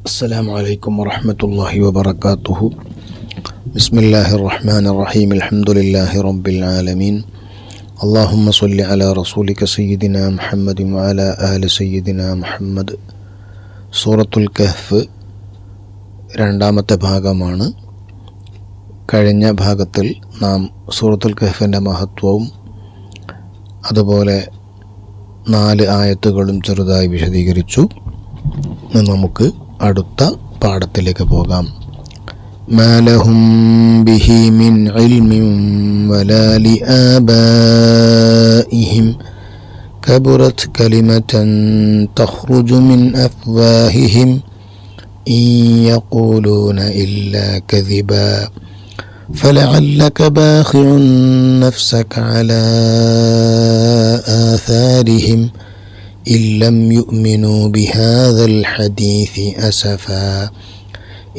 السلام عليكم ورحمة الله وبركاته. بسم الله الرحمن الرحيم. الحمد لله رب العالمين. اللهم صل على رسولك سيدنا محمد وعلى آل سيدنا محمد. സൂറത്തുൽ കഹ്ഫ് രണ്ടാമത്തെ ഭാഗമാണ്. കഴിഞ്ഞ ഭാഗത്തിൽ നാം സൂറത്തുൽ കഹ്ഫിൻ്റെ മഹത്വവും അതുപോലെ 4 ആയത്തുകളും ചെറുതായി വിശദീകരിച്ചു. നമുക്ക് അടുത്ത പാഠത്തിലേക്ക് പോകാം. മാ ലഹും ബിഹി മിൻ ഇൽമിൻ വലാ ലിആബാഇഹിം കബറത് കലിമതൻ തഖ്റുജു മിൻ അഫ്വാഹിഹിം ഇൻ യഖൂലൂന ഇല്ലാ കദിബാ فلعلك باخع نفسك على آثارهم إن لم يؤمنوا بهذا الحديث أسفا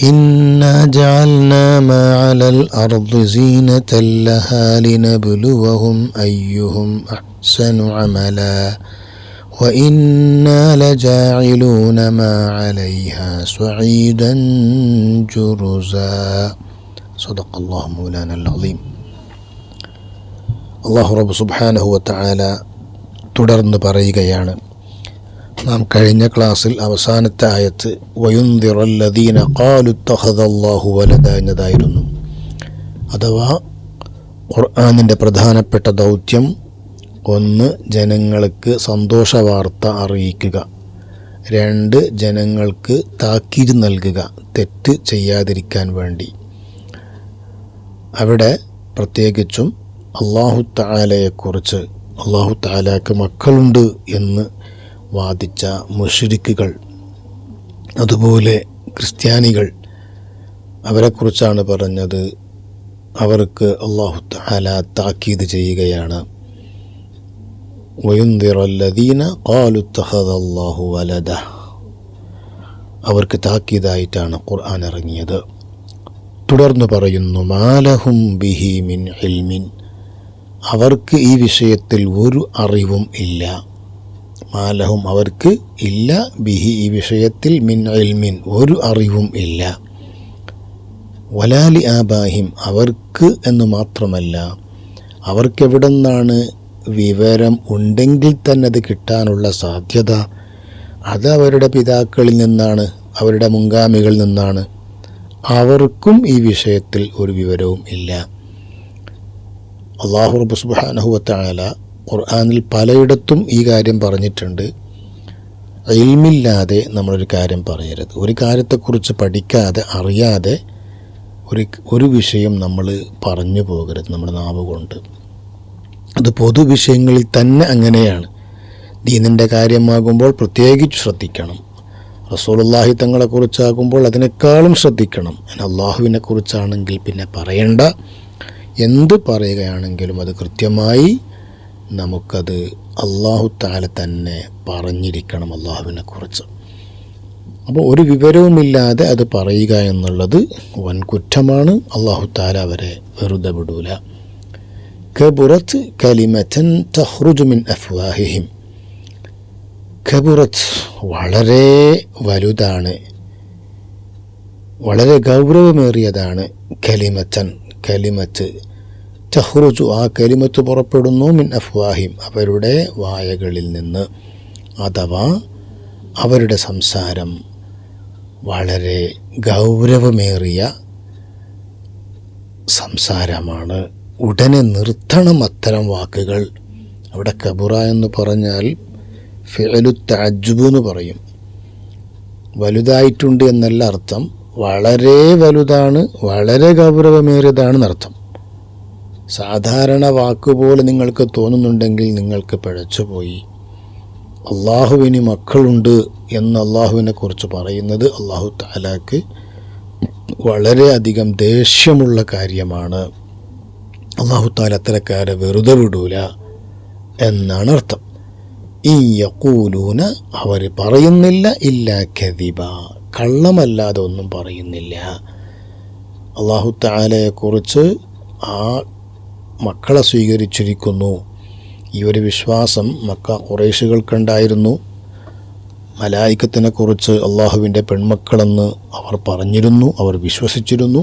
إنا جعلنا ما على الأرض زينة لها لنبلوهم أيهم أحسن عملا وإنا لجاعلون ما عليها صعيدا جرزا صدق الله مولانا العظيم. അല്ലാഹു റബ്ബ് സുബ്ഹാനഹു വ തആല തുടർന്ന് പറയുകയാണ്. നാം കഴിഞ്ഞ ക്ലാസ്സിൽ അവസാനത്തെ ആയത്ത് വയുൻദിറല്ലദീന ഖാലു ഇത്തഖദല്ലാഹു വലദ എന്നതായിരുന്നു. അഥവാ ഖുർആനിൻ്റെ പ്രധാനപ്പെട്ട ദൗത്യം 1 ജനങ്ങൾക്ക് സന്തോഷവാർത്ത അറിയിക്കുക, 2 ജനങ്ങൾക്ക് താക്കീത് നൽകുക തെറ്റ് ചെയ്യാതിരിക്കാൻ വേണ്ടി. അവിടെ പ്രത്യേകിച്ചും അല്ലാഹു തആലയെക്കുറിച്ച് അല്ലാഹു തആലയ്ക്ക് മക്കളുണ്ട് എന്ന് വാദിച്ച മുശ്രിക്കുകൾ, അതുപോലെ ക്രിസ്ത്യാനികൾ, അവരെക്കുറിച്ചാണ് പറഞ്ഞത്. അവർക്ക് അല്ലാഹു തആല താക്കീത് ചെയ്യുകയാണ്. വയുൻദിറല്ലദീന ഖാലു ഇത്തഖദല്ലാഹു വലദ, അവർക്ക് താക്കീതായിട്ടാണ് ഖുർആൻ ഇറങ്ങിയത്. തുടർന്ന് പറയുന്നു മാ ലഹും ബിഹി മിൻ ഇൽമിൻ, അവർക്ക് ഈ വിഷയത്തിൽ ഒരു അറിവും ഇല്ല. മാലഹും അവർക്ക് ഇല്ല, ബിഹി ഈ വിഷയത്തിൽ, മിൻ ഇൽമിൻ ഒരു അറിവും ഇല്ല. വലാലി ആബാഹിം അവർക്ക് എന്ന് മാത്രമല്ല, അവർക്കെവിടെ നിന്നാണ് വിവരം ഉണ്ടെങ്കിൽ തന്നെ അത് കിട്ടാനുള്ള സാധ്യത, അത് അവരുടെ പിതാക്കളിൽ നിന്നാണ്, അവരുടെ മുൻഗാമികളിൽ നിന്നാണ്. അവർക്കും ഈ വിഷയത്തിൽ ഒരു വിവരവും ഇല്ല. അല്ലാഹു റബ്ബ് സുബ്ഹാനഹു വ തആല ഖുർആനിൽ പലയിടത്തും ഈ കാര്യം പറഞ്ഞിട്ടുണ്ട്. ഇൽമില്ലാതെ നമ്മളൊരു കാര്യം പറയരുത്. ഒരു കാര്യത്തെക്കുറിച്ച് പഠിക്കാതെ അറിയാതെ ഒരു വിഷയം നമ്മൾ പറഞ്ഞു പോകരുത് നമ്മുടെ നാവ് കൊണ്ട്. അത് പൊതുവിഷയങ്ങളിൽ തന്നെ അങ്ങനെയാണ്. ദീനിൻ്റെ കാര്യമാകുമ്പോൾ പ്രത്യേകിച്ച് ശ്രദ്ധിക്കണം. റസൂലുള്ളാഹി തങ്ങളെക്കുറിച്ചാകുമ്പോൾ അതിനേക്കാളും ശ്രദ്ധിക്കണം. അല്ലാഹുവിനെ കുറിച്ചാണെങ്കിൽ പിന്നെ പറയേണ്ട. എന്ത് പറയുകയാണെങ്കിലും അത് കൃത്യമായി നമുക്കത് അല്ലാഹു തആല തന്നെ പറഞ്ഞിരിക്കണം അല്ലാഹുവിനെ കുറിച്ച്. അപ്പോൾ ഒരു വിവരവുമില്ലാതെ അത് പറയുക എന്നുള്ളത് വൻ കുറ്റമാണ്. അല്ലാഹു തആല അവരെ വെറുതെ വിടൂല. കബുറത്ത് കലിമതൻ തഖ്റുജു മിൻ അഫ്വാഹിഹിം, കബുറത്ത് വളരെ വലുതാണ്, വളരെ ഗൗരവമേറിയതാണ്. കലിമത്തൻ കലിമത്ത്, തഖ്റുജു ആ കലിമത്ത് പുറപ്പെടുന്നു, മിൻ അഫ്വാഹിം അവരുടെ വായകളിൽ നിന്ന്. അഥവാ അവരുടെ സംസാരം വളരെ ഗൗരവമേറിയ സംസാരമാണ്. ഉടനെ നിർത്തണം അത്തരം വാക്കുകൾ. അവിടെ കബുറ എന്ന് പറഞ്ഞാൽ ഫിഅലു തഅജ്ജുബ് എന്ന് പറയും. വലുതായിട്ടുണ്ട് എന്നല്ല അർത്ഥം, വളരെ വലുതാണ്, വളരെ ഗൗരവമേറിയതാണെന്നർത്ഥം. സാധാരണ വാക്കുപോലെ നിങ്ങൾക്ക് തോന്നുന്നുണ്ടെങ്കിൽ നിങ്ങൾക്ക് പിഴച്ചുപോയി. അള്ളാഹുവിന് മക്കളുണ്ട് എന്ന് അള്ളാഹുവിനെ കുറിച്ച് പറയുന്നത് അള്ളാഹു തആലക്ക് വളരെയധികം ദേഷ്യമുള്ള കാര്യമാണ്. അള്ളാഹു തആല അത്തരക്കാരെ വെറുതെ വിടൂല എന്നാണ് അർത്ഥം. ഈ യഖൂലൂന അവർ പറയുന്നില്ല, ഇല്ലാ കദിബ കള്ളമല്ലാതെ ഒന്നും പറയുന്നില്ല. അല്ലാഹു തആലയെക്കുറിച്ച് ആ മക്കളെ സ്വീകരിച്ചിരിക്കുന്നു. ഈ ഒരു വിശ്വാസം മക്ക ഖുറൈശികൾക്കുണ്ടായിരുന്നു. മലായിക്കത്തിനെക്കുറിച്ച് അള്ളാഹുവിൻ്റെ പെൺമക്കളെന്ന് അവർ പറഞ്ഞിരുന്നു, അവർ വിശ്വസിച്ചിരുന്നു.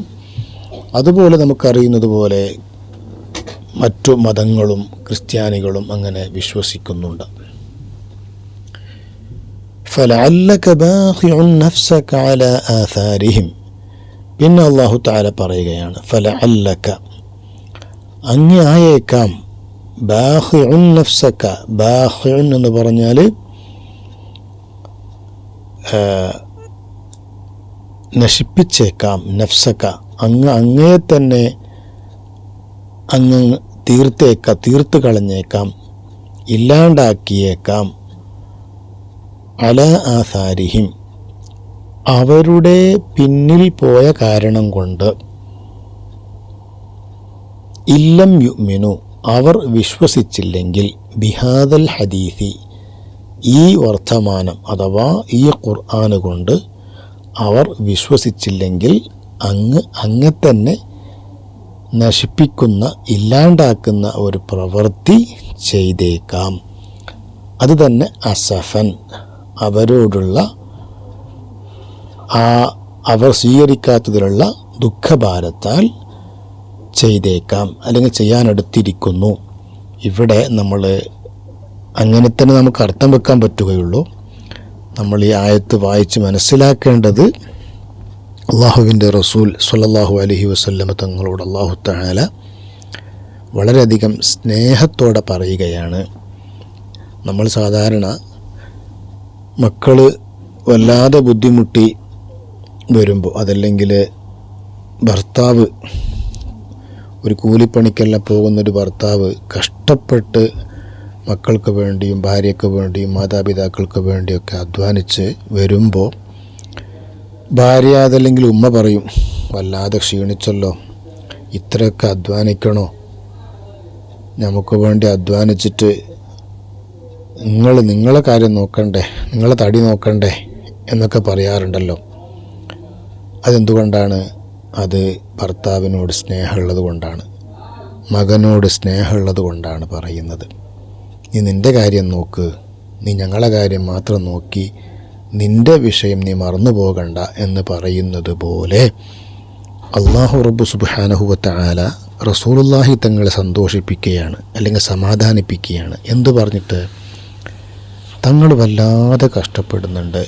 അതുപോലെ നമുക്കറിയുന്നത് പോലെ മറ്റു മതങ്ങളും ക്രിസ്ത്യാനികളും അങ്ങനെ വിശ്വസിക്കുന്നുണ്ട്. فَلَعَلَّكَ بَاخِعٌ نَفْسَكَ عَلَى آثَارِهِمْ. പിന്നെ അള്ളാഹു തആല പറയുകയാണ്, ഫലഅല്ലക അങ്ങ് ആയേക്കാം, ബാഖിഉൻ നഫ്സക. ബാഖിഉൻ എന്ന് പറഞ്ഞാൽ നശിപ്പിച്ചേക്കാം, നഫ്സക അങ്ങയെ തന്നെ അങ്ങ് തീർത്ത് കളഞ്ഞേക്കാം, ഇല്ലാണ്ടാക്കിയേക്കാം. അല ആസാരിഹിം അവരുടെ പിന്നിൽ പോയ കാരണം കൊണ്ട്. ഇല്ലം യുഅ്മിനു അവർ വിശ്വസിച്ചില്ലെങ്കിൽ, ബിഹാദൽ ഹദീസി ഈ വർത്തമാനം അഥവാ ഈ ഖുർആൻ കൊണ്ട് അവർ വിശ്വസിച്ചില്ലെങ്കിൽ അങ്ങ് തന്നെ നശിപ്പിക്കുന്ന, ഇല്ലാണ്ടാക്കുന്ന ഒരു പ്രവൃത്തി ചെയ്തേക്കാം. അത് തന്നെ അസഫൻ അവരോടുള്ള അവർ സ്വീകരിക്കാത്തതിലുള്ള ദുഃഖഭാരത്താൽ ചെയ്തേക്കാം, അല്ലെങ്കിൽ ചെയ്യാനെടുത്തിരിക്കുന്നു. ഇവിടെ നമ്മൾ അങ്ങനെ തന്നെ നമുക്ക് അർത്ഥം വെക്കാൻ പറ്റുകയുള്ളൂ. നമ്മൾ ഈ ആയത്ത് വായിച്ച് മനസ്സിലാക്കേണ്ടത്, അള്ളാഹുവിൻ്റെ റസൂൽ സ്വല്ലല്ലാഹു അലൈഹി വസല്ലമ തങ്ങളോട് അള്ളാഹു തആല വളരെയധികം സ്നേഹത്തോടെ പറയുകയാണ്. നമ്മൾ സാധാരണ മക്കൾ വല്ലാതെ ബുദ്ധിമുട്ടി വരുമ്പോൾ, അതല്ലെങ്കിൽ ഭർത്താവ് ഒരു കൂലിപ്പണിക്കെല്ലാം പോകുന്നൊരു ഭർത്താവ് കഷ്ടപ്പെട്ട് മക്കൾക്ക് വേണ്ടിയും ഭാര്യയ്ക്ക് വേണ്ടിയും മാതാപിതാക്കൾക്ക് വേണ്ടിയൊക്കെ അധ്വാനിച്ച് വരുമ്പോൾ ഭാര്യ അതല്ലെങ്കിൽ ഉമ്മ പറയും, വല്ലാതെ ക്ഷീണിച്ചല്ലോ, ഇത്രയൊക്കെ അധ്വാനിക്കണോ, നമുക്ക് വേണ്ടി അധ്വാനിച്ചിട്ട് നിങ്ങളെ കാര്യം നോക്കണ്ടേ, നിങ്ങളെ തടി നോക്കണ്ടേ എന്നൊക്കെ പറയാറുണ്ടല്ലോ. അതെന്തുകൊണ്ടാണ്? അത് ഭർത്താവിനോട് സ്നേഹമുള്ളത് കൊണ്ടാണ്, മകനോട് സ്നേഹമുള്ളത് കൊണ്ടാണ് പറയുന്നത്. നീ നിൻ്റെ കാര്യം നോക്ക്, നീ ഞങ്ങളെ കാര്യം മാത്രം നോക്കി നിൻ്റെ വിഷയം നീ മറന്നു പോകണ്ട എന്ന് പറയുന്നത് പോലെ അല്ലാഹു റബ്ബ് സുബ്ഹാനഹു വ തആല റസൂലുള്ളാഹി തങ്ങളെ സന്തോഷിപ്പിക്കുകയാണ്, അല്ലെങ്കിൽ സമാധാനിപ്പിക്കുകയാണ്. എന്തു പറഞ്ഞിട്ട്? തങ്ങൾ വല്ലാതെ കഷ്ടപ്പെടുന്നുണ്ട്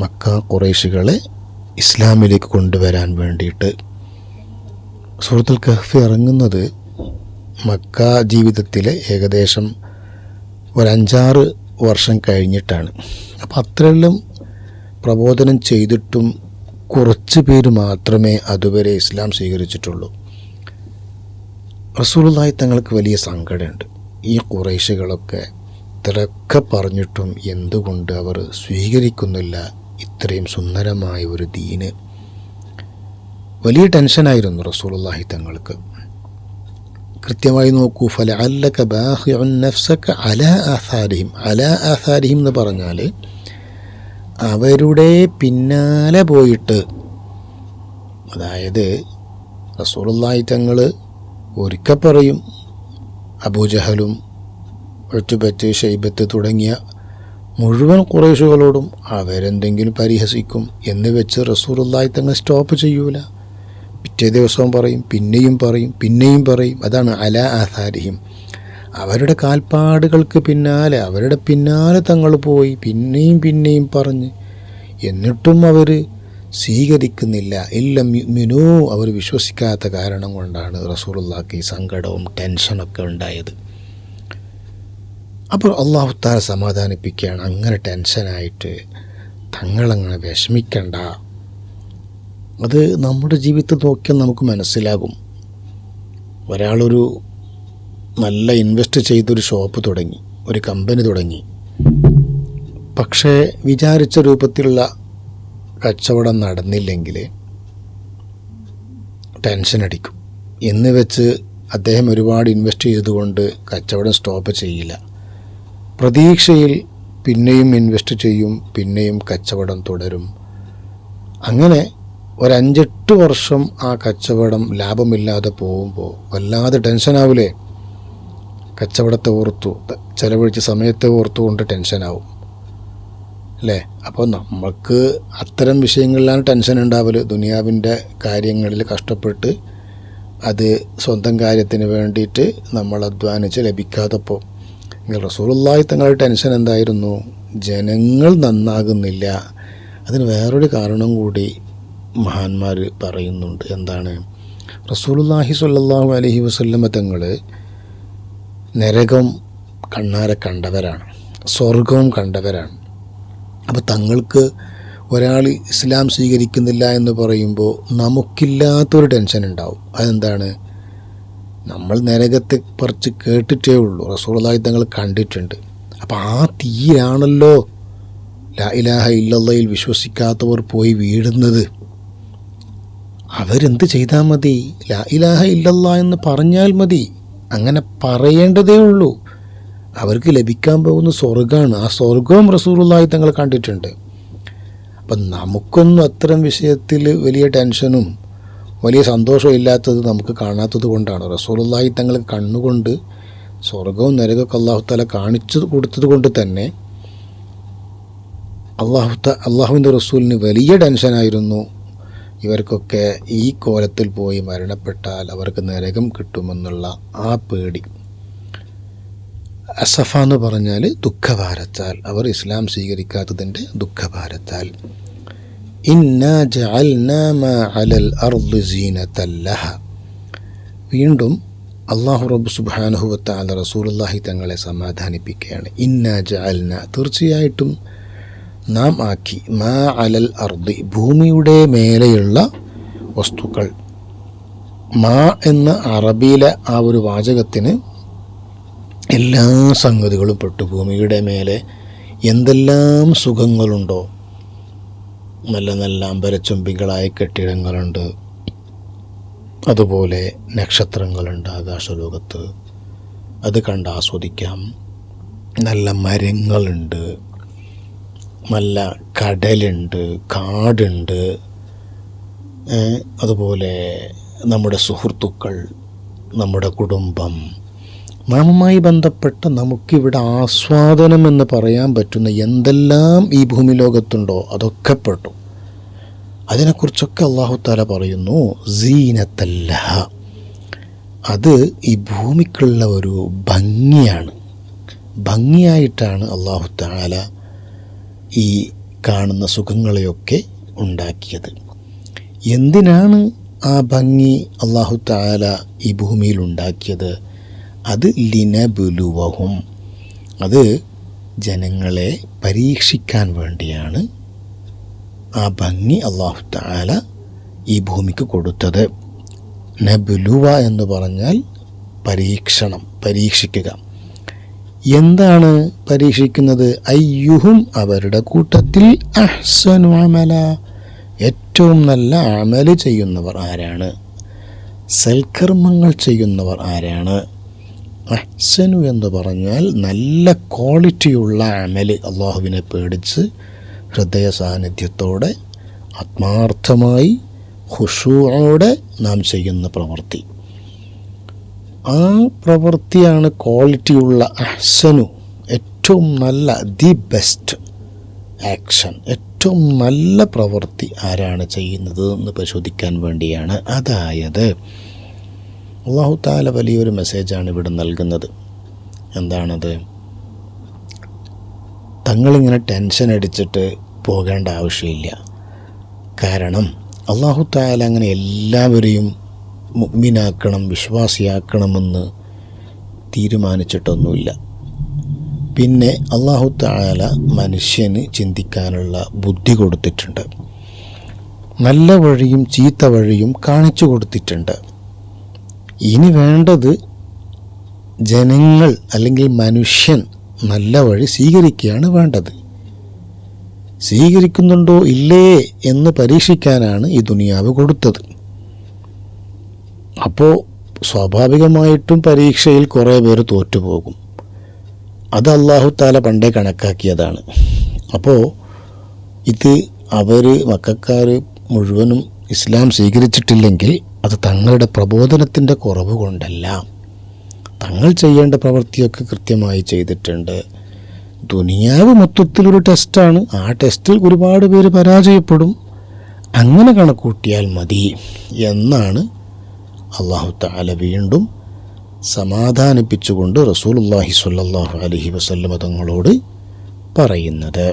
മക്ക ഖുറൈശികളെ ഇസ്ലാമിലേക്ക് കൊണ്ടുവരാൻ വേണ്ടിയിട്ട്. സൂറത്തുൽ കഹ്ഫ് ഇറങ്ങുന്നത് മക്ക ജീവിതത്തിലെ ഏകദേശം ഒരു 5-6 വർഷം കഴിഞ്ഞിട്ടാണ്. അപ്പോൾ അത്രയെല്ലാം പ്രബോധനം ചെയ്തിട്ടും കുറച്ച് പേര് മാത്രമേ അതുവരെ ഇസ്ലാം സ്വീകരിച്ചിട്ടുള്ളൂ. റസൂലുള്ളാഹി തങ്ങൾക്ക് വലിയ സങ്കടമുണ്ട്. ഈ ഖുറൈശികളൊക്കെ ഇത്രയൊക്കെ പറഞ്ഞിട്ടും എന്തുകൊണ്ട് അവർ സ്വീകരിക്കുന്നില്ല ഇത്രയും സുന്ദരമായ ഒരു ദീന്? വലിയ ടെൻഷനായിരുന്നു റസൂലുള്ളാഹി തങ്ങൾക്ക്. കൃത്യമായി നോക്കൂ, ഫലഅല്ലക ബാഖിഉൻ നഫ്സക അലാ ആസാരിഹിം. അലാ ആസാരിഹിം എന്ന് പറഞ്ഞാൽ അവരുടെ പിന്നാലെ പോയിട്ട്, അതായത് റസൂലുള്ളാഹി തങ്ങൾ ഒരിക്കൽ പറയും അബൂജഹലും ഉത്ബത്ത് ഷൈബത്ത് തുടങ്ങിയ മുഴുവൻ ഖുറൈശുകളോടും അവരെന്തെങ്കിലും പരിഹസിക്കും എന്ന് വെച്ച് റസൂലുള്ളാഹി തങ്ങൾ സ്റ്റോപ്പ് ചെയ്യൂല. പിറ്റേ ദിവസവും പറയും, പിന്നെയും പറയും. അതാണ് അലാ ആസാരിഹിം. അവരുടെ കാൽപ്പാടുകൾക്ക് പിന്നാലെ, അവരുടെ പിന്നാലെ തങ്ങൾ പോയി പിന്നെയും പറഞ്ഞ്, എന്നിട്ടും അവർ സ്വീകരിക്കുന്നില്ല. ഇല്ലം യുഅ്മിനൂ അവർ വിശ്വസിക്കാത്ത കാരണം കൊണ്ടാണ് റസൂലുള്ളാഹിക്ക് ഈ സങ്കടവും ടെൻഷനൊക്കെ ഉണ്ടായത്. അപ്പോൾ അല്ലാഹു തആല സമാധാനിപ്പിക്കുകയാണ്, അങ്ങനെ ടെൻഷനായിട്ട് തങ്ങളങ്ങനെ വിഷമിക്കണ്ട. അത് നമ്മുടെ ജീവിതത്തിൽ നോക്കിയാൽ നമുക്ക് മനസ്സിലാകും. ഒരാളൊരു നല്ല ഇൻവെസ്റ്റ് ചെയ്തൊരു ഷോപ്പ് തുടങ്ങി, ഒരു കമ്പനി തുടങ്ങി, പക്ഷേ വിചാരിച്ച രൂപത്തിലുള്ള കച്ചവടം നടന്നില്ലെങ്കിൽ ടെൻഷൻ അടിക്കും. എന്ന് വെച്ച് അദ്ദേഹം ഒരുപാട് ഇൻവെസ്റ്റ് ചെയ്തുകൊണ്ട് കച്ചവടം സ്റ്റോപ്പ് ചെയ്യില്ല. പ്രതീക്ഷയിൽ പിന്നെയും ഇൻവെസ്റ്റ് ചെയ്യും, പിന്നെയും കച്ചവടം തുടരും. അങ്ങനെ ഒരു 5-8 വർഷം ആ കച്ചവടം ലാഭമില്ലാതെ പോകുമ്പോൾ വല്ലാതെ ടെൻഷനാവില്ലേ? കച്ചവടത്തെ ഓർത്തു, ചെലവഴിച്ച സമയത്തെ ഓർത്തുകൊണ്ട് ടെൻഷനാവും. അല്ലേ? അപ്പോൾ നമുക്ക് അത്തരം വിഷയങ്ങളിലാണ് ടെൻഷൻ ഉണ്ടാവൽ. ദുനിയാവിൻ്റെ കാര്യങ്ങളിൽ കഷ്ടപ്പെട്ട് അത് സ്വന്തം കാര്യത്തിന് വേണ്ടിയിട്ട് നമ്മൾ അധ്വാനിച്ച് ലഭിക്കാത്തപ്പോൾ റസൂലുള്ളാഹി തങ്ങളുടെ ടെൻഷൻ എന്തായിരുന്നു? ജനങ്ങൾ നന്നാകുന്നില്ല. അതിന് വേറൊരു കാരണം കൂടി മഹാന്മാർ പറയുന്നുണ്ട്. എന്താണ്? റസൂലുള്ളാഹി സ്വല്ലല്ലാഹു അലൈഹി വസല്ലമ തങ്ങൾ നരകം കണ്ണാരെ കണ്ടവരാണ്, സ്വർഗവും കണ്ടവരാണ്. അപ്പോൾ തങ്ങൾക്ക് ഒരാൾ ഇസ്ലാം സ്വീകരിക്കുന്നില്ല എന്ന് പറയുമ്പോൾ നമുക്കില്ലാത്തൊരു ടെൻഷൻ ഉണ്ടാവും. അതെന്താണ്? നമ്മൾ നരകത്തെ പറിച്ച് കേട്ടിട്ടേ ഉള്ളൂ, റസൂലുള്ളാഹി തങ്ങൾ കണ്ടിട്ടുണ്ട്. അപ്പോൾ ആ തീയാണല്ലോ ലാ ഇലാഹ ഇല്ലല്ലാഹിൽ വിശ്വസിക്കാത്തവർ പോയി വീഴുന്നത്. അവരെന്ത് ചെയ്താൽ മതി? ലാ ഇലാഹ ഇല്ലല്ലാഹ് എന്ന് പറഞ്ഞാൽ മതി. അങ്ങനെ പറയേണ്ടതേ ഉള്ളൂ. അവർക്ക് ലഭിക്കാൻ പോകുന്ന സ്വർഗ്ഗമാണ്. ആ സ്വർഗവും റസൂലുള്ളാഹി തങ്ങൾ കണ്ടിട്ടുണ്ട്. അപ്പം നമുക്കൊന്നും അത്തരം വിഷയത്തിൽ വലിയ ടെൻഷനും വലിയ സന്തോഷവും ഇല്ലാത്തത് നമുക്ക് കാണാത്തത് കൊണ്ടാണ്. റസൂലുള്ളാഹി തങ്ങൾ കണ്ണുകൊണ്ട് സ്വർഗവും നരകമൊക്കെ അല്ലാഹു തആല കാണിച്ചു കൊടുത്തത് കൊണ്ട് തന്നെ അള്ളാഹുവിൻ്റെ റസൂലിന് വലിയ ടെൻഷനായിരുന്നു. ഇവർക്കൊക്കെ ഈ കോലത്തിൽ പോയി മരണപ്പെട്ടാൽ അവർക്ക് നരകം കിട്ടുമെന്നുള്ള ആ പേടി. അസഫ എന്ന് പറഞ്ഞാൽ ദുഃഖഭാരത്താൽ, അവർ ഇസ്ലാം സ്വീകരിക്കാത്തതിൻ്റെ ദുഃഖഭാരത്താൽ. ഇന്നാ ജഅൽനാ മാ അലൽ അർളി സീനതൻ ലഹ. വീണ്ടും അല്ലാഹു റബ്ബ് സുബ്ഹാനഹു വ തആല റസൂലുള്ളാഹി തങ്ങളെ സമാധാനിപ്പിക്കുകയാണ്. ഇന്നാ ജഅൽനാ, തീർച്ചയായിട്ടും നാം ആക്കി, മാ അലൽ അർളി, ഭൂമിയുടെ മേലെയുള്ള വസ്തുക്കൾ. മാ എന്ന അറബിയിലെ ആ ഒരു വാചകത്തിന് എല്ലാ സംഗതികളും പെട്ടു. ഭൂമിയുടെ മേലെ എന്തെല്ലാം സുഖങ്ങളുണ്ടോ, നല്ല നല്ല അമ്പരച്ചുംബികളായ കെട്ടിടങ്ങളുണ്ട്, അതുപോലെ നക്ഷത്രങ്ങളുണ്ട് ആകാശലോകത്ത്, അത് കണ്ട് ആസ്വദിക്കാം. നല്ല മരങ്ങളുണ്ട്, നല്ല കടലുണ്ട്, കാടുണ്ട്, അതുപോലെ നമ്മുടെ സുഹൃത്തുക്കൾ, നമ്മുടെ കുടുംബം, നാമുമായി ബന്ധപ്പെട്ട നമുക്കിവിടെ ആസ്വാദനം എന്ന് പറയാൻ പറ്റുന്ന എന്തെല്ലാം ഈ ഭൂമി ലോകത്തുണ്ടോ അതൊക്കെ പെട്ടു. അതിനെക്കുറിച്ചൊക്കെ അല്ലാഹു തആല പറയുന്നു സീനത്തൻ ലഹ. അത് ഈ ഭൂമിക്കുള്ള ഒരു ഭംഗിയാണ്. ഭംഗിയായിട്ടാണ് അല്ലാഹു തആല ഈ കാണുന്ന സുഖങ്ങളെയൊക്കെ ഉണ്ടാക്കിയത്. എന്തിനാണ് ആ ഭംഗി അല്ലാഹു തആല ഈ ഭൂമിയിൽ ഉണ്ടാക്കിയത്? അത് ലിനബുലുവഹും, അത് ജനങ്ങളെ പരീക്ഷിക്കാൻ വേണ്ടിയാണ് ആ ഭംഗി അല്ലാഹു തആല ഈ ഭൂമിക്ക് കൊടുത്തത്. നബുലുവ എന്ന് പറഞ്ഞാൽ പരീക്ഷണം, പരീക്ഷിക്കുക. എന്താണ് പരീക്ഷിക്കുന്നത്? അയ്യുഹും, അവരുടെ കൂട്ടത്തിൽ അഹ്സനു അമല, ഏറ്റവും നല്ല അമല് ചെയ്യുന്നവർ ആരാണ്, സൽക്കർമ്മങ്ങൾ ചെയ്യുന്നവർ ആരാണ്. അഹ്സനു എന്ന് പറഞ്ഞാൽ നല്ല ക്വാളിറ്റിയുള്ള അമല്, അള്ളാഹുവിനെ പേടിച്ച് ഹൃദയ സാന്നിധ്യത്തോടെ ആത്മാർത്ഥമായി ഖുശൂഅോടെ നാം ചെയ്യുന്ന പ്രവൃത്തി. ആ പ്രവൃത്തിയാണ് ക്വാളിറ്റിയുള്ള അഹ്സനു, ഏറ്റവും നല്ല, ദി ബെസ്റ്റ് ആക്ഷൻ, ഏറ്റവും നല്ല പ്രവൃത്തി ആരാണ് ചെയ്യുന്നത് എന്ന് പരിശോധിക്കാൻ വേണ്ടിയാണ്. അതായത് അല്ലാഹു തആല വലിയൊരു മെസ്സേജാണ് ഇവിടെ നൽകുന്നത്. എന്താണത്? തങ്ങളിങ്ങനെ ടെൻഷൻ അടിച്ചിട്ട് പോകേണ്ട ആവശ്യമില്ല. കാരണം അല്ലാഹു തആല അങ്ങനെ എല്ലാവരെയും മുഅ്മിനാക്കണം, വിശ്വാസിയാക്കണമെന്ന് തീരുമാനിച്ചിട്ടൊന്നുമില്ല. പിന്നെ അല്ലാഹു തആല മനുഷ്യന് ചിന്തിക്കാനുള്ള ബുദ്ധി കൊടുത്തിട്ടുണ്ട്, നല്ല വഴിയും ചീത്ത വഴിയും കാണിച്ചു കൊടുത്തിട്ടുണ്ട്. ഇനി വേണ്ടത് ജനങ്ങൾ അല്ലെങ്കിൽ മനുഷ്യൻ നല്ല വഴി സ്വീകരിക്കുകയാണ് വേണ്ടത്. സ്വീകരിക്കുന്നുണ്ടോ ഇല്ലേ എന്ന് പരീക്ഷിക്കാനാണ് ഈ ദുനിയാവ് കൊടുത്തത്. അപ്പോൾ സ്വാഭാവികമായിട്ടും പരീക്ഷയിൽ കുറേ പേര് തോറ്റുപോകും. അത് അല്ലാഹു തആല പണ്ടേ കണക്കാക്കിയതാണ്. അപ്പോൾ ഇത് മക്കക്കാർ മുഴുവനും ഇസ്ലാം സ്വീകരിച്ചിട്ടില്ലെങ്കിൽ അത് തങ്ങളുടെ പ്രബോധനത്തിൻ്റെ കുറവ് കൊണ്ടല്ല. തങ്ങൾ ചെയ്യേണ്ട പ്രവൃത്തിയൊക്കെ കൃത്യമായി ചെയ്തിട്ടുണ്ട്. ദുനിയാവ് മൊത്തത്തിലൊരു ടെസ്റ്റാണ്. ആ ടെസ്റ്റിൽ ഒരുപാട് പേര് പരാജയപ്പെടും. അങ്ങനെ കണക്കൂട്ടിയാൽ മതി എന്നാണ് അല്ലാഹു തആല വീണ്ടും സമാധാനിപ്പിച്ചുകൊണ്ട് റസൂലുള്ളാഹി സ്വല്ലല്ലാഹു അലൈഹി വസല്ലമ തങ്ങളോട് പറയുന്നത്.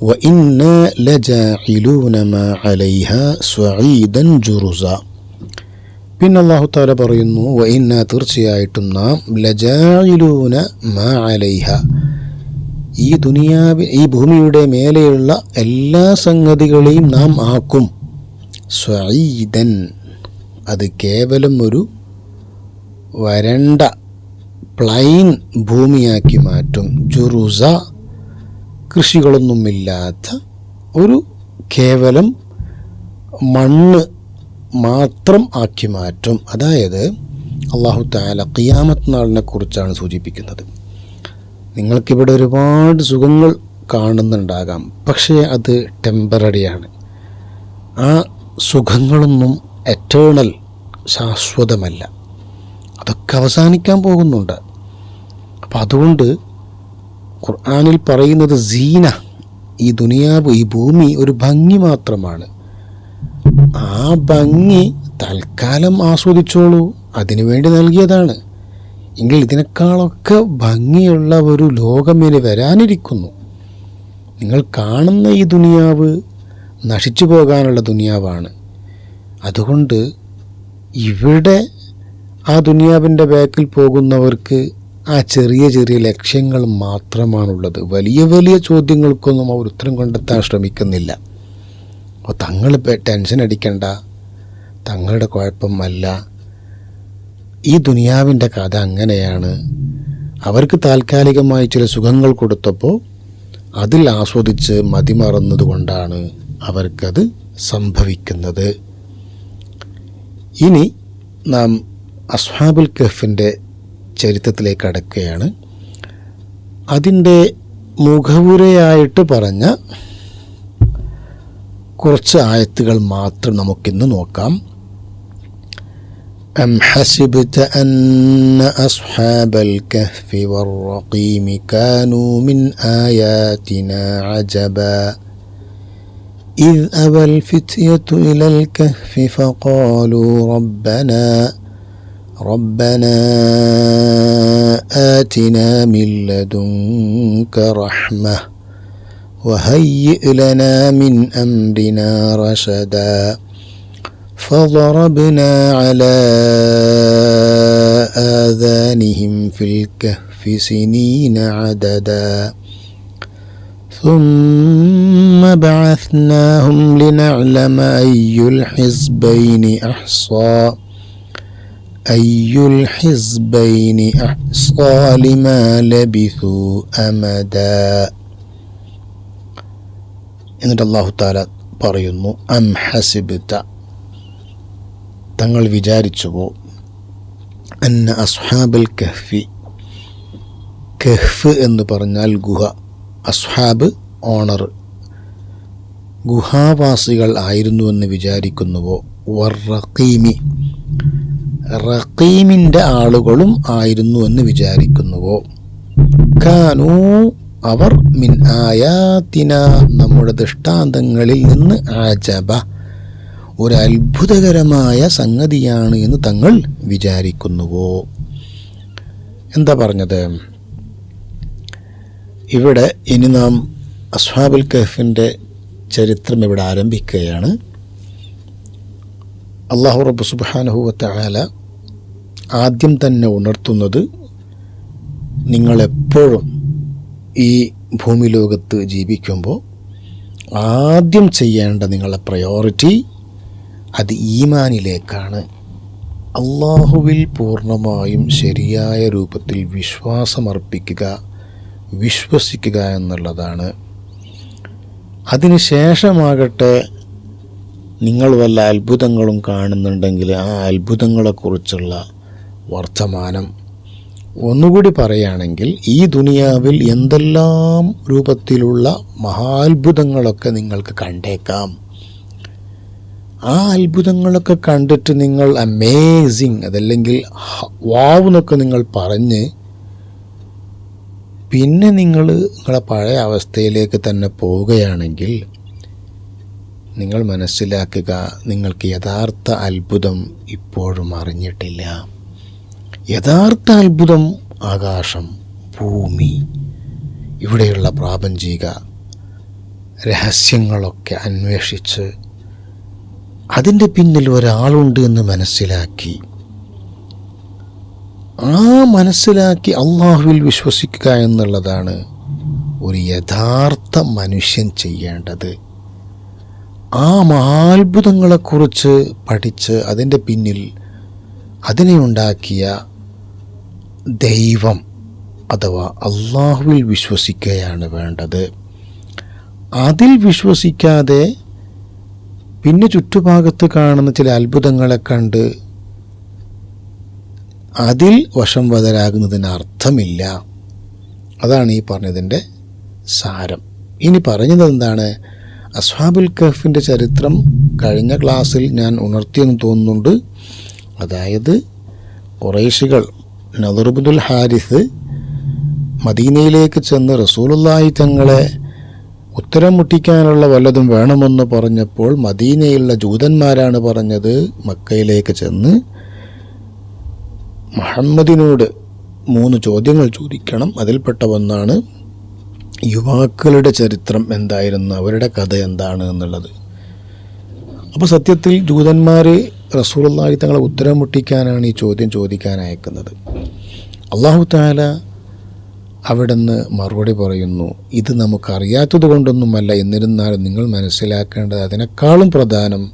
വഇന്നാ ലജാഇലൂന മാ അലൈഹ സ്വഈദൻ ജുറുസ. പിന്നെ അല്ലാഹു തആല പറയുന്നു, വഇന്നാ തീർച്ചയായിട്ടും നാം ലജാഇലൂന മാ അലൈഹ ഈ ഭൂമിയുടെ മേലെയുള്ള എല്ലാ സംഗതികളെയും നാം ആക്കും സ്വഈദൻ, അത് കേവലം ഒരു വരണ്ട പ്ലൈൻ ഭൂമിയാക്കി മാറ്റും. ജുറുസ, കൃഷികളൊന്നുമില്ലാത്ത ഒരു കേവലം മണ്ണ് മാത്രം ആക്കി മാറ്റും. അതായത് അല്ലാഹു തആല ഖിയാമത്ത് നാളിനെ കുറിച്ചാണ് സൂചിപ്പിക്കുന്നത്. നിങ്ങൾക്കിവിടെ ഒരുപാട് സുഖങ്ങൾ കാണുന്നുണ്ടാകാം, പക്ഷേ അത് ടെമ്പററിയാണ്. ആ സുഖങ്ങളൊന്നും എറ്റേണൽ, ശാശ്വതമല്ല. അതൊക്കെ അവസാനിക്കാൻ പോകുന്നുണ്ട്. അപ്പം അതുകൊണ്ട് ഖുർആനിൽ പറയുന്നത് സീന, ഈ ദുനിയാവ്, ഈ ഭൂമി ഒരു ഭംഗി മാത്രമാണ്. ആ ഭംഗി തൽക്കാലം ആസ്വദിച്ചോളൂ, അതിനുവേണ്ടി നൽകിയതാണ്. എങ്കിൽ ഇതിനേക്കാളൊക്കെ ഭംഗിയുള്ള ഒരു ലോകം ഇനി വരാനിരിക്കുന്നു. നിങ്ങൾ കാണുന്ന ഈ ദുനിയാവ് നശിച്ചു പോകാനുള്ള ദുനിയാവാണ്. അതുകൊണ്ട് ഇവിടെ ആ ദുനിയാവിൻ്റെ ബാക്കിൽ പോകുന്നവർക്ക് ആ ചെറിയ ചെറിയ ലക്ഷ്യങ്ങൾ മാത്രമാണുള്ളത്. വലിയ വലിയ ചോദ്യങ്ങൾക്കൊന്നും അവർ ഉത്തരം കണ്ടെത്താൻ ശ്രമിക്കുന്നില്ല. അപ്പോൾ തങ്ങൾ ടെൻഷൻ അടിക്കണ്ട, തങ്ങളുടെ കുഴപ്പമല്ല. ഈ ദുനിയാവിൻ്റെ കഥ അങ്ങനെയാണ്. അവർക്ക് താൽക്കാലികമായി ചില സുഖങ്ങൾ കൊടുത്തപ്പോൾ അതിൽ ആസ്വദിച്ച് മതിമറന്നതുകൊണ്ടാണ് അവർക്കത് സംഭവിക്കുന്നത്. ഇനി നാം അസ്ഹാബുൽ കഹ്ഫിൻ്റെ ചരിത്രത്തിലേക്ക് കടക്കുകയാണ്. അതിൻ്റെ മുഖവുരയായിട്ട് പറഞ്ഞ കുറച്ച് ആയത്തുകൾ മാത്രം നമുക്കിന്ന് നോക്കാം. أم حسبت أن أصحاب الكهف والرقيم كانوا من آياتنا عجبا إذ أوى الفتية إلى الكهف فقالوا ربنا آتنا من لدنك رحمة وهيئ لنا من أمرنا رشدا فضربنا على آذانهم في الكهف سنين عددا ثم بعثناهم لنعلم أي الحزبين أحصى لما لبثوا أمدا. എന്നിട്ട് അല്ലാഹു തആല പറയുന്നു, അം ഹസിബ്ത, തങ്ങൾ വിചാരിച്ചുവോ, അന്ന അസ്ഹാബുൽ കഹ്ഫി, കഹ്ഫ് എന്ന് പറഞ്ഞാൽ ഗുഹ, അസ്ഹാബ് ഓണർ, ഗുഹാവാസികൾ ആയിരുന്നുവെന്ന് വിചാരിക്കുന്നുവോ, വറഖീമി, റഖീമിൻ്റെ ആളുകളും ആയിരുന്നുവെന്ന് വിചാരിക്കുന്നുവോ, കാനൂ, അവർ, മിൻ ആയാത്തിന, നമ്മുടെ ദൃഷ്ടാന്തങ്ങളിൽ നിന്ന്, ആജബ, ഒരു അത്ഭുതകരമായ സംഗതിയാണ് എന്ന് തങ്ങൾ വിചാരിക്കുന്നുവോ. എന്താ പറഞ്ഞത് ഇവിടെ? ഇനി നാം അസ്ഹാബുൽ കഹ്ഫിൻ്റെ ചരിത്രം ഇവിടെ ആരംഭിക്കുകയാണ്. അല്ലാഹു റബ്ബ് സുബ്ഹാനഹു വ തആല ആദ്യം തന്നെ ഉണർത്തുന്നത്, നിങ്ങളെപ്പോഴും ഈ ഭൂമി ലോകത്ത് ജീവിക്കുമ്പോൾ ആദ്യം ചെയ്യേണ്ട നിങ്ങളുടെ പ്രയോറിറ്റി അത് ഈമാനിലേക്കാണ്. അള്ളാഹുവിൽ പൂർണ്ണമായും ശരിയായ രൂപത്തിൽ വിശ്വാസമർപ്പിക്കുക, വിശ്വസിക്കുക എന്നുള്ളതാണ്. അതിനുശേഷമാകട്ടെ നിങ്ങൾ വല്ല അത്ഭുതങ്ങളും കാണുന്നുണ്ടെങ്കിൽ ആ അത്ഭുതങ്ങളെക്കുറിച്ചുള്ള വർത്തമാനം. ഒന്നുകൂടി പറയുകയാണെങ്കിൽ, ഈ ദുനിയാവിൽ എന്തെല്ലാം രൂപത്തിലുള്ള മഹാത്ഭുതങ്ങളൊക്കെ നിങ്ങൾക്ക് കണ്ടേക്കാം. ആ അത്ഭുതങ്ങളൊക്കെ കണ്ടിട്ട് നിങ്ങൾ അമേസിങ്, അതല്ലെങ്കിൽ വാവ് എന്നൊക്കെ നിങ്ങൾ പറഞ്ഞ് പിന്നെ നിങ്ങളെ പഴയ അവസ്ഥയിലേക്ക് തന്നെ പോവുകയാണെങ്കിൽ നിങ്ങൾ മനസ്സിലാക്കുക, നിങ്ങൾക്ക് യഥാർത്ഥ അത്ഭുതം ഇപ്പോഴും അറിഞ്ഞിട്ടില്ല. യഥാർത്ഥ അത്ഭുതം ആകാശം, ഭൂമി, ഇവിടെയുള്ള പ്രാപഞ്ചിക രഹസ്യങ്ങളൊക്കെ അന്വേഷിച്ച് അതിൻ്റെ പിന്നിൽ ഒരാളുണ്ട് എന്ന് മനസ്സിലാക്കി അള്ളാഹുവിൽ വിശ്വസിക്കുക എന്നുള്ളതാണ് ഒരു യഥാർത്ഥ മനുഷ്യൻ ചെയ്യേണ്ടത്. ആ മഹാത്ഭുതങ്ങളെക്കുറിച്ച് പഠിച്ച് അതിൻ്റെ പിന്നിൽ അതിനെ ഉണ്ടാക്കിയ ദൈവം അഥവാ അള്ളാഹുവിൽ വിശ്വസിക്കുകയാണ് വേണ്ടത്. അതിൽ വിശ്വസിക്കാതെ പിന്നെ ചുറ്റുഭാഗത്ത് കാണുന്ന ചില അത്ഭുതങ്ങളെ കണ്ട് അതിൽ വശം വതരാകുന്നതിന് അർത്ഥമില്ല. അതാണ് ഈ പറഞ്ഞതിൻ്റെ സാരം. ഇനി പറഞ്ഞത് എന്താണ്? അസ്ഹാബുൽ കഹ്ഫിൻ്റെ ചരിത്രം കഴിഞ്ഞ ക്ലാസ്സിൽ ഞാൻ ഉണർത്തിയെന്ന് തോന്നുന്നുണ്ട്. അതായത് ഖുറൈശികൾ നളർ ഇബ്നുൽ ഹാരിസ് മദീനയിലേക്ക് ചെന്ന് റസൂലുള്ളാഹി തങ്ങളെ ഉത്തരം മുട്ടിക്കാനുള്ള വല്ലതും വേണമെന്ന് പറഞ്ഞപ്പോൾ മദീനയിലുള്ള ജൂതന്മാരാണ് പറഞ്ഞത്, മക്കയിലേക്ക് ചെന്ന് മുഹമ്മദിനോട് 3 ചോദ്യങ്ങൾ ചോദിക്കണം. അതിൽപ്പെട്ട ഒന്നാണ് യുവാക്കളുടെ ചരിത്രം എന്തായിരുന്നു, അവരുടെ കഥ എന്താണ് എന്നുള്ളത്. അപ്പോൾ സത്യത്തിൽ ജൂതന്മാർ റസൂലുള്ളാഹി തങ്ങളെ ഉത്തരം മുട്ടിക്കാനാണ് ഈ ചോദ്യം ചോദിക്കാൻ അയക്കുന്നത്. അല്ലാഹു തആല അവിടുന്ന് മറുപടി പറയുന്നു, ഇത് നമുക്കറിയാത്തത് കൊണ്ടൊന്നുമല്ല, എന്നിരുന്നാലും നിങ്ങൾ മനസ്സിലാക്കേണ്ടത് അതിനേക്കാളും പ്രധാനം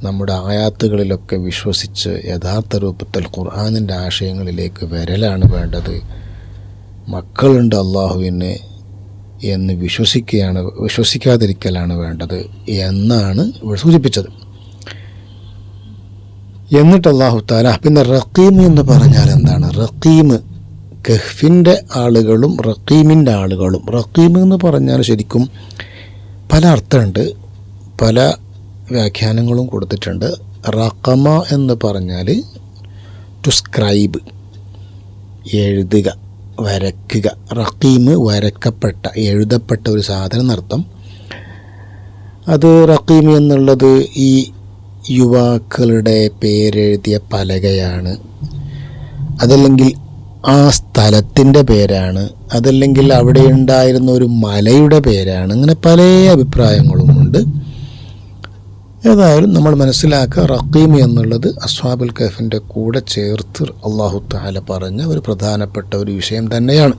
നമ്മുടെ ആയാത്തുകളിലൊക്കെ വിശ്വസിച്ച് യഥാർത്ഥ രൂപത്തിൽ ഖുർആനിൻ്റെ ആശയങ്ങളിലേക്ക് വരലാണ് വേണ്ടത്. മക്കളുണ്ട് അള്ളാഹുവിന് എന്ന് വിശ്വസിക്കാതിരിക്കലാണ് വേണ്ടത് എന്നാണ് ഇവിടെ സൂചിപ്പിച്ചത്. എന്നിട്ട് അല്ലാഹു തആല പിന്നെ റഖീം എന്ന് പറഞ്ഞാൽ എന്താണ്? റഖീം കഹ്ഫിൻ്റെ ആളുകളും റഖീമിൻ്റെ ആളുകളും. റഖീം എന്ന് പറഞ്ഞാൽ ശരിക്കും പല അർത്ഥമുണ്ട്, പല വ്യാഖ്യാനങ്ങളും കൊടുത്തിട്ടുണ്ട്. റഖമ എന്ന് പറഞ്ഞാൽ ടു സ്ക്രൈബ്, എഴുതുക, വരയ്ക്കുക. റഖീം വരക്കപ്പെട്ട, എഴുതപ്പെട്ട ഒരു സാധനം എന്നർത്ഥം. അത് റഖീം എന്നുള്ളത് ഈ യുവാക്കളുടെ പേരെഴുതിയ പലകയാണ്, അതല്ലെങ്കിൽ ആ സ്ഥലത്തിൻ്റെ പേരാണ്, അതല്ലെങ്കിൽ അവിടെ ഉണ്ടായിരുന്ന ഒരു മലയുടെ പേരാണ്. അങ്ങനെ പല അഭിപ്രായങ്ങളുമുണ്ട്. ഏതായാലും നമ്മൾ മനസ്സിലാക്കുക, റഖീം എന്നുള്ളത് അസ്ഹാബുൽ കഹ്ഫിൻ്റെ കൂടെ ചേർത്ത് അല്ലാഹു തആല പറഞ്ഞ ഒരു പ്രധാനപ്പെട്ട ഒരു വിഷയം തന്നെയാണ്.